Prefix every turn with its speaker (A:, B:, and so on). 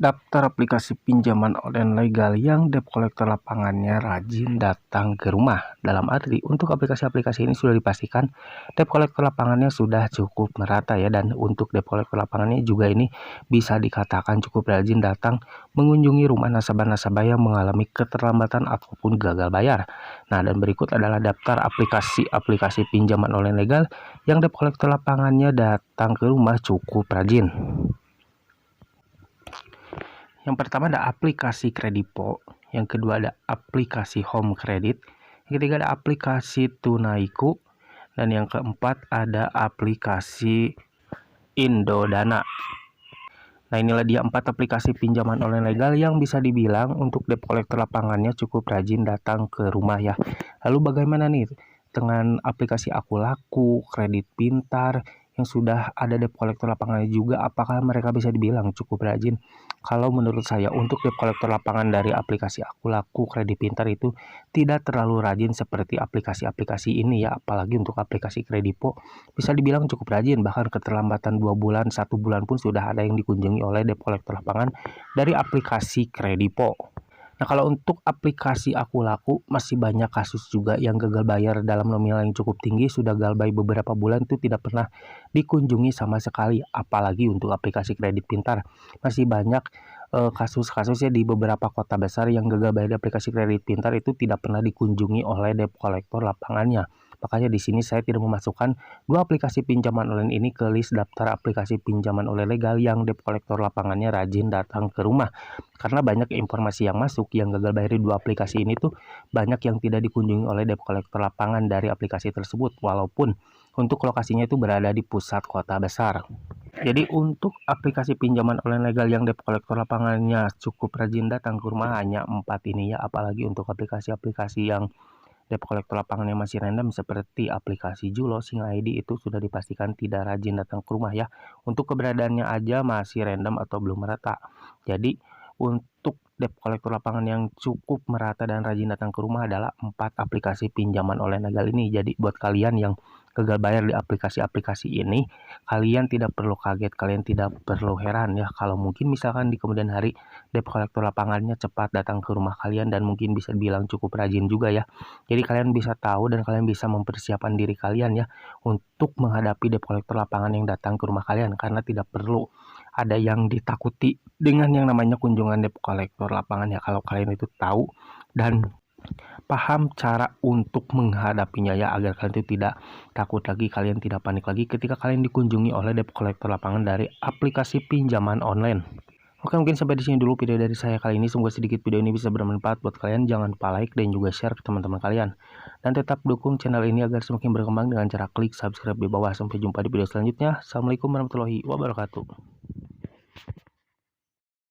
A: Daftar aplikasi pinjaman online legal yang debt collector lapangannya rajin datang ke rumah. Dalam arti, untuk aplikasi-aplikasi ini sudah dipastikan debt collector lapangannya sudah cukup merata ya. Dan untuk debt collector lapangannya juga ini bisa dikatakan cukup rajin datang mengunjungi rumah nasabah-nasabah yang mengalami keterlambatan ataupun gagal bayar. Nah, dan berikut adalah daftar aplikasi pinjaman online legal yang debt collector lapangannya datang ke rumah cukup rajin. Yang pertama ada aplikasi Kredipo, yang kedua ada aplikasi Home Credit, yang ketiga ada aplikasi Tunaiku, dan yang keempat ada aplikasi Indodana. Nah, inilah dia 4 aplikasi pinjaman online legal yang bisa dibilang untuk debt collector lapangannya cukup rajin datang ke rumah ya. Lalu bagaimana nih dengan aplikasi Akulaku, Kredit Pintar yang sudah ada debt collector lapangannya juga, apakah mereka bisa dibilang cukup rajin? Kalau menurut saya untuk debt collector lapangan dari aplikasi Akulaku, Kredit Pintar itu tidak terlalu rajin seperti aplikasi-aplikasi ini ya, apalagi untuk aplikasi Kredipo bisa dibilang cukup rajin, bahkan keterlambatan 2 bulan, 1 bulan pun sudah ada yang dikunjungi oleh debt collector lapangan dari aplikasi Kredipo. Nah, kalau untuk aplikasi Akulaku masih banyak kasus juga yang gagal bayar dalam nominal yang cukup tinggi, sudah gagal bayar beberapa bulan itu tidak pernah dikunjungi sama sekali. Apalagi untuk aplikasi Kredit Pintar masih banyak kasus-kasusnya di beberapa kota besar yang gagal bayar di aplikasi Kredit Pintar itu tidak pernah dikunjungi oleh debt collector lapangannya. Makanya di sini saya tidak memasukkan 2 aplikasi pinjaman online ini ke list daftar aplikasi pinjaman online legal yang debt collector lapangannya rajin datang ke rumah. Karena banyak informasi yang masuk yang gagal bayar di 2 aplikasi ini tuh banyak yang tidak dikunjungi oleh debt collector lapangan dari aplikasi tersebut, walaupun untuk lokasinya itu berada di pusat kota besar. Jadi untuk aplikasi pinjaman online legal yang debt collector lapangannya cukup rajin datang ke rumah hanya 4 ini ya, apalagi untuk aplikasi-aplikasi yang debt collector lapangannya masih random seperti aplikasi Julo, Sing ID itu sudah dipastikan tidak rajin datang ke rumah ya. Untuk keberadaannya aja masih random atau belum merata. Jadi untuk debt collector lapangan yang cukup merata dan rajin datang ke rumah adalah 4 aplikasi pinjaman online legal ini. Jadi buat kalian yang gagal bayar di aplikasi-aplikasi ini, kalian tidak perlu kaget, kalian tidak perlu heran ya kalau mungkin misalkan di kemudian hari debt collector lapangannya cepat datang ke rumah kalian dan mungkin bisa dibilang cukup rajin juga ya. Jadi kalian bisa tahu dan kalian bisa mempersiapkan diri kalian ya untuk menghadapi debt collector lapangan yang datang ke rumah kalian, karena tidak perlu ada yang ditakuti dengan yang namanya kunjungan debt collector lapangan ya. Kalau kalian itu tahu dan paham cara untuk menghadapinya ya, agar kalian itu tidak takut lagi, kalian tidak panik lagi ketika kalian dikunjungi oleh debt collector lapangan dari aplikasi pinjaman online. Oke, mungkin sampai di sini dulu video dari saya kali ini. Semoga sedikit video ini bisa bermanfaat buat kalian. Jangan lupa like dan juga share ke teman-teman kalian. Dan tetap dukung channel ini agar semakin berkembang dengan cara klik subscribe di bawah. Sampai jumpa di video selanjutnya. Assalamualaikum warahmatullahi wabarakatuh.